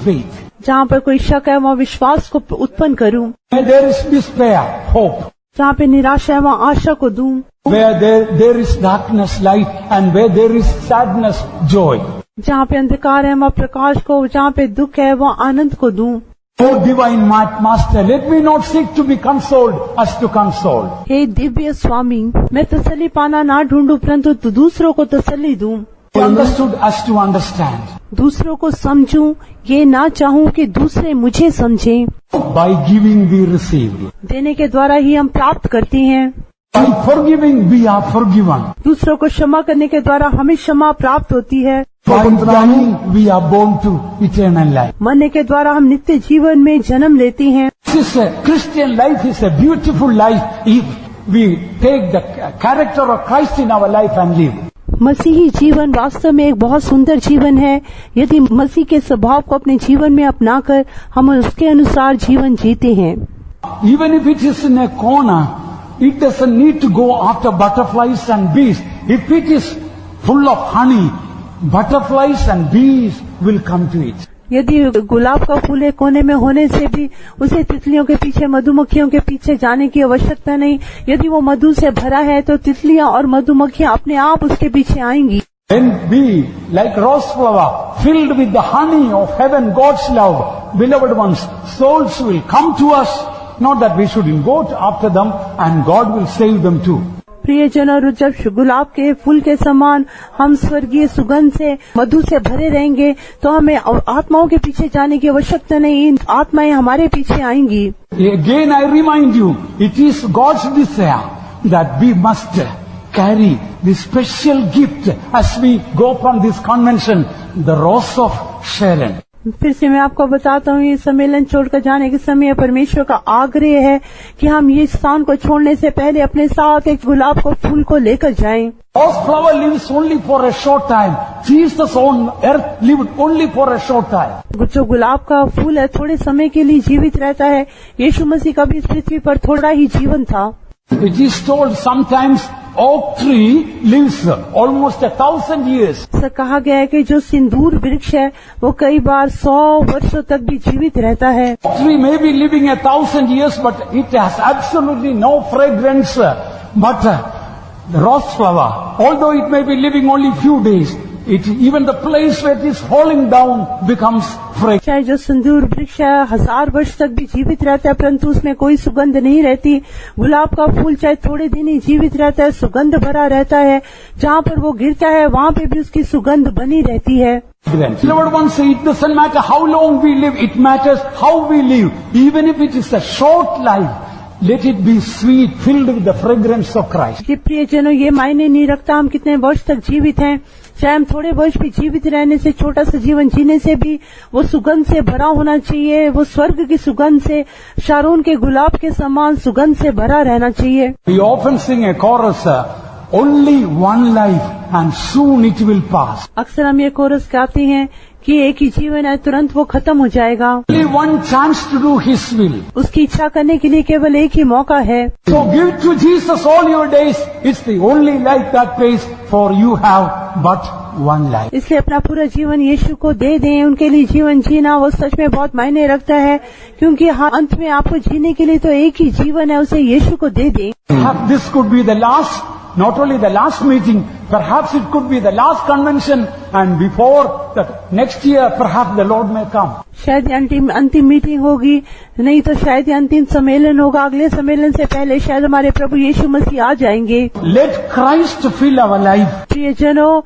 faith. जहाँ पर कोई शक है वहाँ विश्वास को उत्पन्न करूं। Where there is despair, hope. जहाँ पे निराशा है वहाँ आशा को दूं। Where there is darkness, light, and where there is sadness, joy. जहाँ पे अंधकार है वहाँ प्रकाश को, जहाँ पे दुख है वहाँ आनंद को दूं। Oh divine master, let me not seek to be consoled as to console. हे दिव्य स्वामी, मैं तसल्ली पाना ना ढूंढूं परंतु दूसरों को तसल्ली दूं। Be understood as to understand. दूसरों को समझूं, ये ना चाहूं कि दूसरे मुझे समझें। By giving we receive. देने के द्वारा ही हम प्राप्त करते हैं। By forgiving we are forgiven. दूसरों को क्षमा करने के द्वारा हमें क्षमा प्राप्त होती है। By dying we are born to eternal life. मरने के द्वारा हम नित्य जीवन में जन्म लेते हैं। This Christian life is a beautiful life if we take the character of Christ in our life and live. मसीही जीवन वास्तव में एक बहुत सुंदर जीवन है यदि मसीह के स्वभाव को अपने जीवन में अपनाकर हम उसके अनुसार जीवन जीते हैं। Even if it is in a corner, it doesn't need to go after butterflies and bees. If it is full of honey, butterflies and bees will come to it. यदि गुलाब का फूल एक कोने में होने से भी उसे तितलियों के पीछे, मधुमक्खियों के पीछे जाने की आवश्यकता नहीं। यदि वो मधु से भरा है तो तितलियां और मधुमक्खियां अपने आप उसके पीछे आएंगी। When we, like rose flower, filled with the honey of heaven, God's love, beloved ones, souls will come to us. Not that we shouldn't go after them, and God will save them too. प्रियजन, और जब गुलाब के फूल के समान हम स्वर्गीय सुगंध से, मधु से भरे रहेंगे तो हमें आत्माओं के पीछे जाने की आवश्यकता नहीं, आत्माएं हमारे पीछे आएंगी। Again I remind you, it is God's desire that we must carry this special gift as we go from this convention, the rose of Sharon. फिर से मैं आपको बताता हूँ, ये सम्मेलन छोड़कर जाने के समय परमेश्वर का आग्रह है कि हम ये स्थान को छोड़ने से पहले अपने साथ एक गुलाब को फूल को लेकर जाएं। Rose flower lives only for a short time. Jesus on earth lived only for a short time. जो गुलाब का फूल है थोड़े समय के लिए जीवित रहता है। यीशु मसीह का भी इस पृथ्वी पर थोड़ा ही जीवन था। It is told sometimes oak tree lives almost 1,000 years. ऐसा कहा गया है कि जो सिंदूर वृक्ष है वो कई बार 100 वर्षों तक भी जीवित रहता है। Oak tree may be living 1,000 years, but it has absolutely no fragrance. But the rose flower, although it may be living only few days, even the place where it is falling down becomes fragrant. चाहे जो सिंदूर वृक्ष है 1000 वर्ष तक भी जीवित रहता है परंतु उसमें कोई सुगंध नहीं रहती। गुलाब का फूल चाहे थोड़े दिन ही जीवित रहता है, सुगंध भरा रहता है। जहाँ पर वो गिरता है वहाँ पे भी उसकी सुगंध बनी रहती है। Beloved ones, it doesn't matter how long we live, it matters how we live. Even if it is a short life, let it be sweet, filled with the fragrance of Christ. कि प्रियजनों, ये मायने नहीं रखता हम कितने वर्ष तक जीवित हैं, चाहे हम थोड़े वर्ष भी जीवित रहने से, छोटा सा जीवन जीने से भी वो सुगंध से भरा होना चाहिए। वो स्वर्ग की सुगंध से, शारोन के गुलाब के समान सुगंध से भरा रहना चाहिए। We often sing a chorus, only one life and soon it will pass. अक्सर हम ये कोरस गाते हैं कि एक ही जीवन है, तुरंत वो खत्म हो जाएगा। Only one chance to do His will. उसकी इच्छा करने के लिए केवल एक ही मौका है। So give to Jesus all your days. It's the only life that pays, for you have but one life. इसलिए अपना पूरा जीवन यीशु को दे दें। उनके लिए जीवन जीना वो सच में बहुत मायने रखता है, क्योंकि अंत में आपको जीने के लिए तो एक ही जीवन है, उसे यीशु को दे दें। Perhaps this could be the last, not only the last meeting, perhaps it could be the last convention, and before the next year perhaps the Lord may come. शायद ये अंतिम मीटिंग होगी, नहीं तो शायद ये अंतिम सम्मेलन होगा। अगले सम्मेलन से पहले शायद हमारे प्रभु यीशु मसीह आ जाएंगे। Let Christ fill our life. प्रियजनों,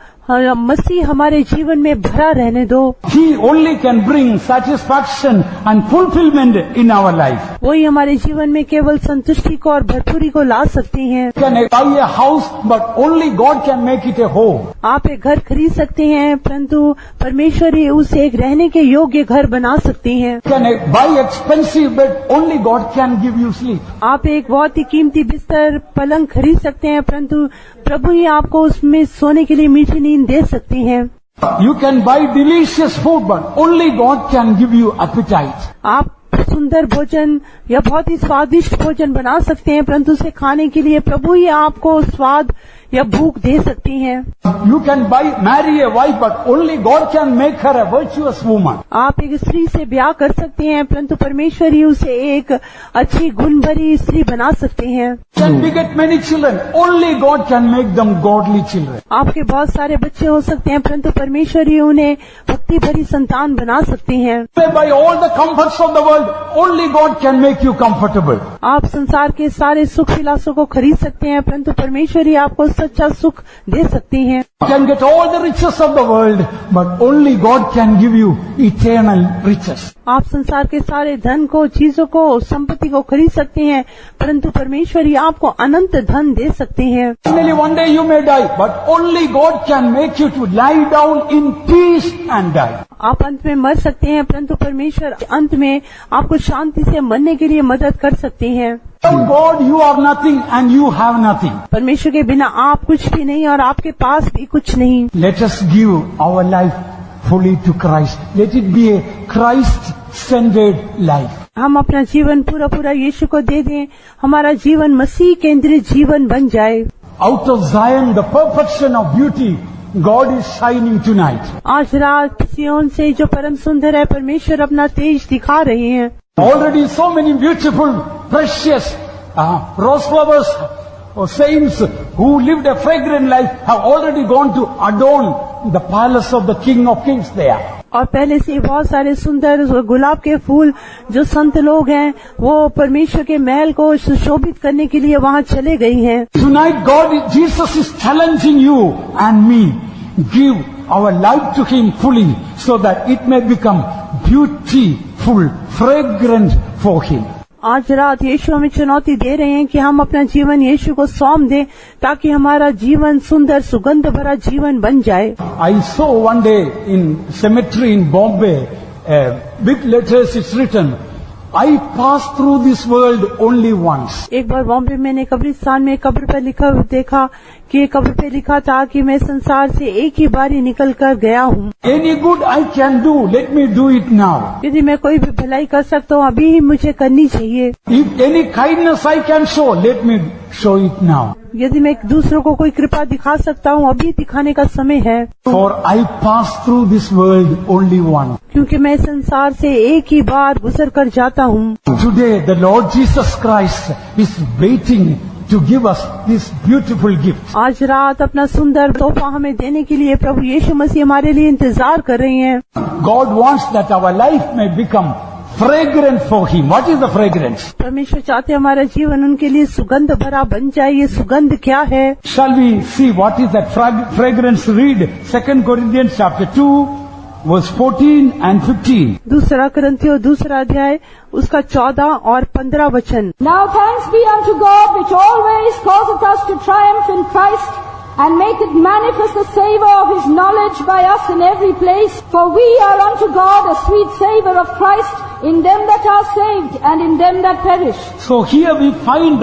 मसीह हमारे जीवन में भरा रहने दो। He only can bring satisfaction and fulfillment in our life. वही हमारे जीवन में केवल संतुष्टि को और भरपूरी को ला सकती हैं। Can buy a house, but only God can make it a home. आप एक घर खरीद सकते हैं, परंतु परमेश्वर ही उसे एक रहने के योग्य घर बना सकती हैं। Can buy expensive bed, only God can give you sleep. आप एक बहुत ही कीमती बिस्तर पलंग खरीद सकते हैं, परंतु प्रभु ही आपको उसमें सोने के लिए मीठी नींद दे सकती हैं। You can buy delicious food, but only God can give you appetite. आप सुंदर भोजन या बहुत ही स्वादिष्ट भोजन बना सकते हैं, परंतु उसे खाने के लिए प्रभु ही आपको स्वाद या भूख दे सकती हैं। You can marry a wife, but only God can make her a virtuous woman. आप एक स्त्री से ब्याह कर सकते हैं, परंतु परमेश्वर ही उसे एक अच्छी गुण भरी स्त्री बना सकते हैं। Can beget many children, only God can make them godly children. आपके बहुत सारे बच्चे हो सकते हैं, परंतु परमेश्वर ही उन्हें भक्ति भरी संतान बना सकते हैं। By all the comforts of the world, only God can make you comfortable. आप संसार के सारे सुख विलासों को खरीद सकते हैं, परंतु परमेश्वर ही आपको सच्चा सुख दे सकती हैं। You can get all the riches of the world, but only God can give you eternal riches. आप संसार के सारे धन को, चीजों को, संपत्ति को खरीद सकते हैं, परंतु परमेश्वर ही आपको अनंत धन दे सकते हैं। Finally, one day you may die, but only God can make you to lie down in peace and die. आप अंत में मर सकते हैं, परंतु परमेश्वर अंत में आपको शांति से मरने के लिए मदद कर सकते हैं। Without God, you are nothing and you have nothing. परमेश्वर के बिना आप कुछ भी नहीं और आपके पास भी कुछ नहीं। Let us give our life fully to Christ. Let it be a Christ-centered life. हम अपना जीवन पूरा पूरा यीशु को दे दें, हमारा जीवन मसीह केंद्रित जीवन बन जाए। Out of Zion, the perfection of beauty, God is shining tonight. आज रात सियोन से जो परम सुंदर है, परमेश्वर अपना तेज दिखा रहे हैं। Already so many beautiful, precious rose flowers or saints who lived a fragrant life have already gone to adorn the palace of the King of Kings there. और पहले से बहुत सारे सुंदर गुलाब के फूल जो संत लोग हैं, वो परमेश्वर के महल को सुशोभित करने के लिए वहाँ चले गए हैं। Tonight Jesus is challenging you and me. Give our life to Him fully so that it may become beautiful, fragrant for Him. आज रात यीशु हमें चुनौती दे रहे हैं कि हम अपना जीवन यीशु को सौंप दें, ताकि हमारा जीवन सुंदर सुगंध भरा जीवन बन जाए। I saw one day in cemetery in Bombay, big letters it's written, I passed through this world only once. एक बार बॉम्बे मैंने कब्रिस्तान में कब्र पर लिखा देखा कि कब्र पे लिखा था कि मैं संसार से एक ही बार ही निकल कर गया हूँ। Any good I can do, let me do it now. यदि मैं कोई भी भलाई कर सकता हूँ, अभी ही मुझे करनी चाहिए। If any kindness I can show, let me show it now. यदि मैं दूसरों को कोई कृपा दिखा सकता हूँ, अभी दिखाने का समय है। For I passed through this world only once. क्योंकि मैं संसार से एक ही बार गुजर कर जाता हूँ। Today the Lord Jesus Christ is waiting to give us this beautiful gift. आज रात अपना सुंदर तोहफा हमें देने के लिए प्रभु यीशु मसीह हमारे लिए इंतजार कर रहे हैं। God wants that our life may become fragrant for Him. What is the fragrance? परमेश्वर चाहते हमारा जीवन उनके लिए सुगंध भरा बन जाए। ये सुगंध क्या है? Shall we see what is that fragrance? Read 2 Corinthians chapter 2 verse 14 and 15. दूसरा कुरिन्थियों दूसरा अध्याय उसका 14 और 15 वचन। Now thanks be unto God, which always causeth us to triumph in Christ, and maketh manifest the savour of His knowledge by us in every place. For we are unto God a sweet savour of Christ in them that are saved and in them that perish. So here we find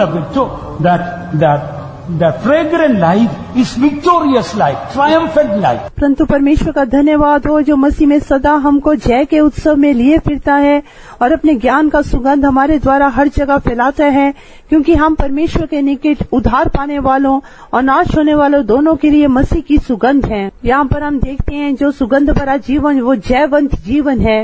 the fragrant life is victorious life, triumphant life. परंतु परमेश्वर का धन्यवाद हो जो मसीह में सदा हमको जय के उत्सव में लिए फिरता है और अपने ज्ञान का सुगंध हमारे द्वारा हर जगह फैलाता है, क्योंकि हम परमेश्वर के निकट उद्धार पाने वालों और नाश होने वालों दोनों के लिए मसीह की सुगंध है। यहाँ पर हम देखते हैं जो सुगंध भरा जीवन वो जयवंत जीवन है।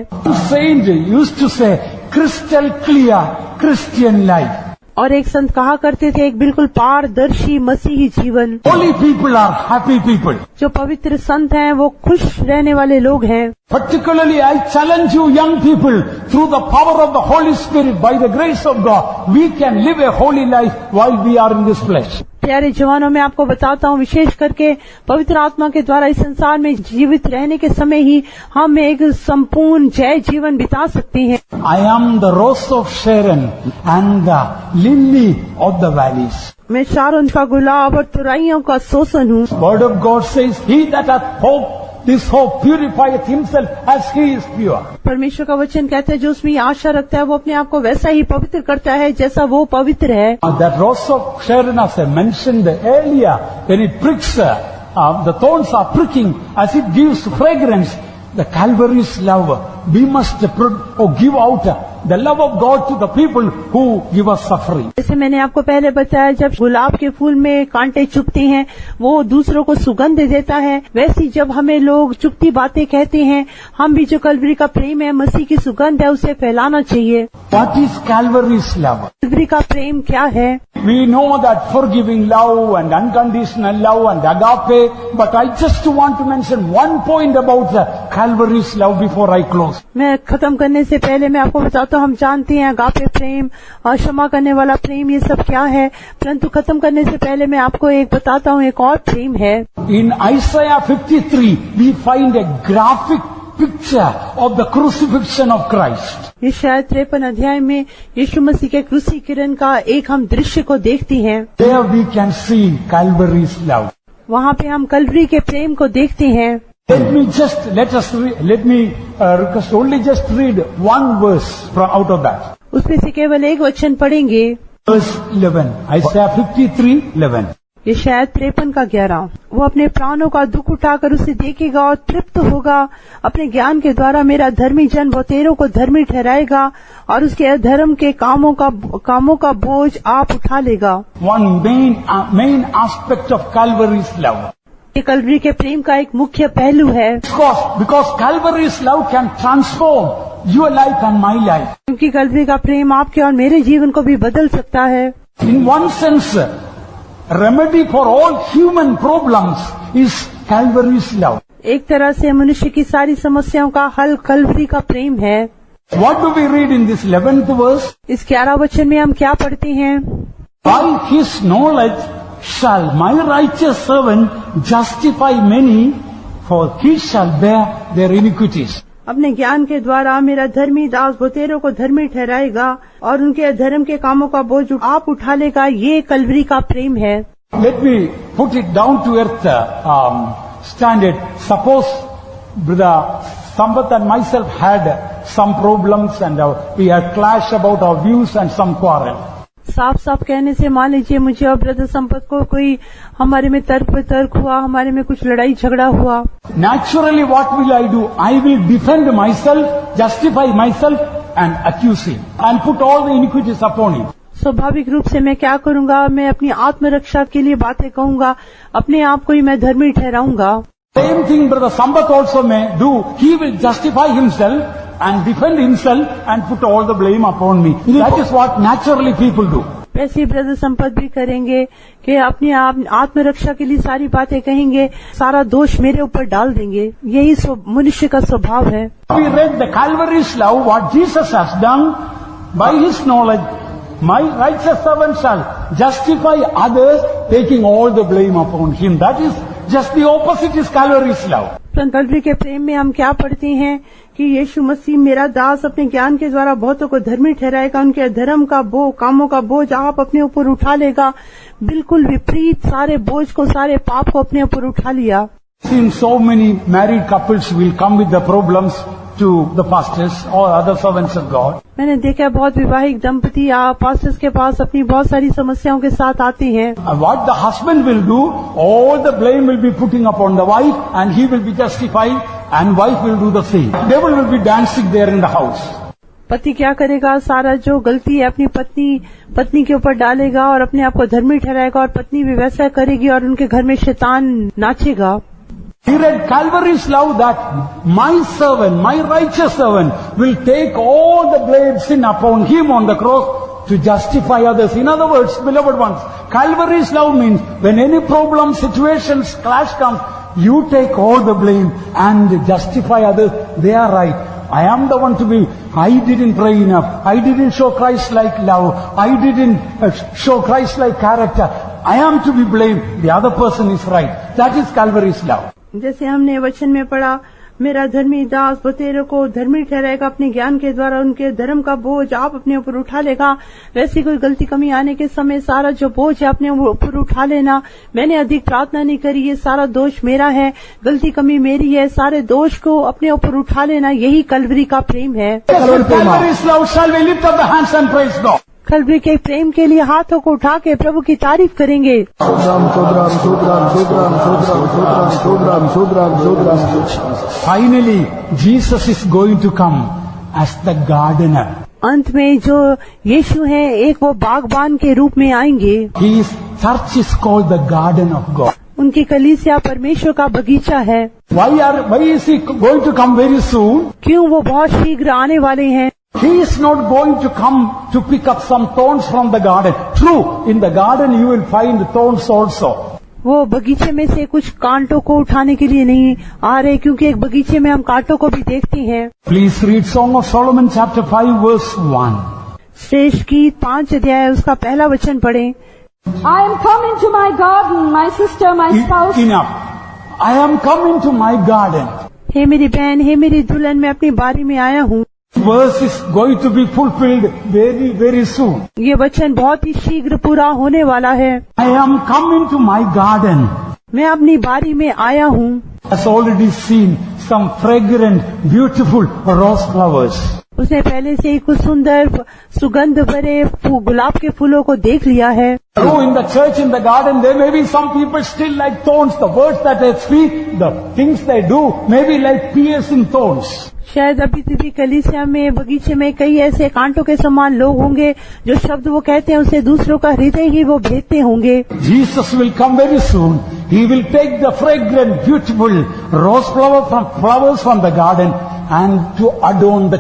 Saint used to say crystal clear Christian life. और एक संत कहा करते थे, एक बिल्कुल पारदर्शी मसीही जीवन। Holy people are happy people. जो पवित्र संत हैं वो खुश रहने वाले लोग हैं। Particularly, I challenge you young people, through the power of the Holy Spirit, by the grace of God, we can live a holy life while we are in this flesh. प्यारे जवानों, मैं आपको बताता हूँ, विशेष करके पवित्र आत्मा के द्वारा इस संसार में जीवित रहने के समय ही हम एक संपूर्ण जय जीवन बिता सकते हैं। I am the rose of Sharon and the lily of the valleys. मैं शारोन का गुलाब और तुराइयों का सोसन हूँ। Word of God says, he that hath hope, this hope purifieth himself as he is pure. परमेश्वर का वचन कहता है, जो उसमें आशा रखता है वो अपने आप को वैसा ही पवित्र करता है जैसा वो पवित्र है। That rose of Sharon, as I mentioned earlier, when it pricks, the thorns are pricking as it gives fragrance. The Calvary's love, we must give out the love of God to the people who give us suffering. जैसे मैंने आपको पहले बताया, जब गुलाब के फूल में कांटे चुभते हैं वो दूसरों को सुगंध देता है, वैसी जब हमें लोग चुभती बातें कहते हैं, हम भी जो कलवरी का प्रेम है, मसीह की सुगंध है, उसे फैलाना चाहिए। What is Calvary's love? Kalvari का प्रेम क्या है? We know that forgiving love and unconditional love and agape, but I just want to mention one point about the Calvary's love before I close. मैं खत्म करने से पहले मैं आपको बताता हूँ, हम जानते हैं अगापे प्रेम और क्षमा करने वाला प्रेम ये सब क्या है, परंतु खत्म करने से पहले मैं आपको एक बताता हूँ, एक और प्रेम है। In Isaiah 53, we find a graphic picture of the crucifixion of Christ. ये शायद 53 अध्याय में यीशु मसीह के क्रूसीकरण का एक हम दृश्य को देखते हैं। There we can see Calvary's love. वहाँ पे हम कलवरी के प्रेम को देखते हैं। Let me request only just read one verse out of that. उसमें से केवल एक वचन पढ़ेंगे। Verse 11, Isaiah 53:11. ये शायद 53 का 11। वो अपने प्राणों का दुख उठाकर उसे देखेगा और तृप्त होगा। अपने ज्ञान के द्वारा मेरा धर्मी जन बहुतेरों को धर्मी ठहराएगा और उसके अधर्म के कामों का बोझ आप उठा लेगा। One main aspect of Calvary's love. ये कलवरी के प्रेम का एक मुख्य पहलू है। Because Calvary's love can transform your life and my life. क्योंकि कलवरी का प्रेम आपके और मेरे जीवन को भी बदल सकता है। In one sense, remedy for all human problems is Calvary's love. एक तरह से मनुष्य की सारी समस्याओं का हल कलवरी का प्रेम है। What do we read in this 11th verse? इस 11 वचन में हम क्या पढ़ते हैं? By his knowledge shall my righteous servant justify many, for he shall bear their iniquities. अपने ज्ञान के द्वारा मेरा धर्मी दास बहुतेरों को धर्मी ठहराएगा और उनके अधर्म के कामों का बोझ आप उठा लेगा। ये कलवरी का प्रेम है। Let me put it down to earth standard. Suppose Brother Sampath and myself had some problems and we had clash about our views and some quarrel. साफ साफ कहने से मान लीजिए मुझे और ब्रदर संपत को कोई हमारे में तर्क हुआ, हमारे में कुछ लड़ाई झगड़ा हुआ। Naturally, what will I do? I will defend myself, justify myself and accuse him and put all the iniquities upon him. स्वाभाविक रूप से मैं क्या करूंगा? मैं अपनी आत्मरक्षा के लिए बातें कहूंगा, अपने आप को ही मैं धर्मी ठहराऊंगा। Same thing Brother Sampath also may do. He will justify himself and defend himself and put all the blame upon me. That is what naturally people do. वैसे ही ब्रदर संपत भी करेंगे कि अपनी आत्मरक्षा के लिए सारी बातें कहेंगे, सारा दोष मेरे ऊपर डाल देंगे। यही मनुष्य का स्वभाव है। We read the Calvary's love, what Jesus has done by his knowledge. My righteous servant shall justify others, taking all the blame upon him. That is just the opposite is Calvary's love. Kalvari के प्रेम में हम क्या पढ़ते हैं कि यीशु मसीह मेरा दास अपने ज्ञान के द्वारा बहुतों को धर्मी ठहराएगा, उनके अधर्म का कामों का बोझ आप अपने ऊपर उठा लेगा। बिल्कुल विपरीत सारे बोझ को, सारे पाप को अपने ऊपर उठा लिया। Seen so many married couples will come with the problems to the pastors or other servants of God. मैंने देखा बहुत विवाहिक दंपति पास्टर्स के पास अपनी बहुत सारी समस्याओं के साथ आते हैं। And what the husband will do, all the blame will be putting upon the wife and he will be justified and wife will do the same. Devil will be dancing there in the house. पति क्या करेगा? सारा जो गलती है अपनी पत्नी के ऊपर डालेगा और अपने आप को धर्मी ठहराएगा और पत्नी भी वैसा करेगी और उनके घर में शैतान नाचेगा। He read Calvary's love that my servant, my righteous servant will take all the blame sin upon him on the cross to justify others. In other words, beloved ones, Calvary's love means when any problem, situations, clash comes, you take all the blame and justify others. They are right. I am the one to be. I didn't pray enough. I didn't show Christ-like love. I didn't show Christ-like character. I am to be blamed. The other person is right. That is Calvary's love. जैसे हमने वचन में पढ़ा, मेरा धर्मी दास बतेरों को धर्मी ठहराएगा, अपने ज्ञान के द्वारा उनके धर्म का बोझ आप अपने ऊपर उठा लेगा। वैसी कोई गलती कमी आने के समय सारा जो बोझ है अपने ऊपर उठा लेना। मैंने अधिक प्रार्थना नहीं करी, ये सारा दोष मेरा है, गलती कमी मेरी है, सारे दोष को अपने ऊपर उठा लेना, यही कलवरी का प्रेम है। कलवरी के प्रेम के लिए हाथों को उठा के प्रभु की तारीफ करेंगे। Finally, Jesus is going to come as the gardener. अंत में जो यीशु है एक वो बागबान के रूप में आएंगे। His church is called the garden of God. उनकी कलीसिया परमेश्वर का बगीचा है। Why is he going to come very soon? क्यों वो बहुत शीघ्र आने वाले हैं? He is not going to come to pick up some thorns from the garden. True, in the garden you will find thorns also. वो बगीचे में से कुछ कांटों को उठाने के लिए नहीं आ रहे, क्योंकि एक बगीचे में हम कांटों को भी देखते हैं। Please read Song of Solomon chapter 5 verse 1. श्रेष्ठ गीत 5 अध्याय उसका पहला वचन पढ़ें। I am come into my garden, my sister, my spouse. Enough. I am come into my garden. हे मेरी बहन, हे मेरी दुल्हन, मैं अपनी बारी में आया हूँ। Verse is going to be fulfilled very, very soon. ये वचन बहुत ही शीघ्र पूरा होने वाला है। I am come into my garden. मैं अपनी बारी में आया हूँ। Has already seen some fragrant, beautiful rose flowers. उसने पहले से ही कुछ सुंदर सुगंध भरे गुलाब के फूलों को देख लिया है। True, in the church, in the garden, there may be some people still like thorns. The words that they speak, the things they do, may be like piercing thorns. शायद अभी भी कलीसिया में बगीचे में कई ऐसे कांटों के समान लोग होंगे, जो शब्द वो कहते हैं उसे दूसरों का हृदय ही वो भेदते होंगे। Jesus will come very soon. He will take the fragrant, beautiful rose flowers from the garden and to adorn the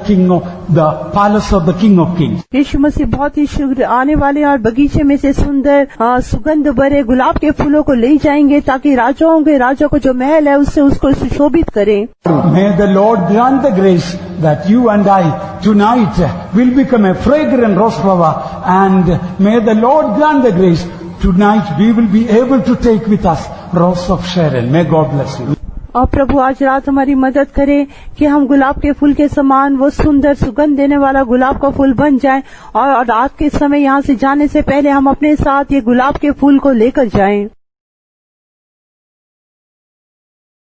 the palace of the King of Kings. यीशु मसीह बहुत ही शीघ्र आने वाले और बगीचे में से सुंदर सुगंध भरे गुलाब के फूलों को ले जाएंगे, ताकि राजाओं के राजा को जो महल है उससे उसको सुशोभित करें। May the Lord grant the grace that you and I tonight will become a fragrant rose flower, and may the Lord grant the grace tonight we will be able to take with us Rose of Sharon. May God bless you. और प्रभु आज रात हमारी मदद करे कि हम गुलाब के फूल के समान वो सुंदर सुगंध देने वाला गुलाब का फूल बन जाएं, और रात के समय यहाँ से जाने से पहले हम अपने साथ ये गुलाब के फूल को लेकर जाएं।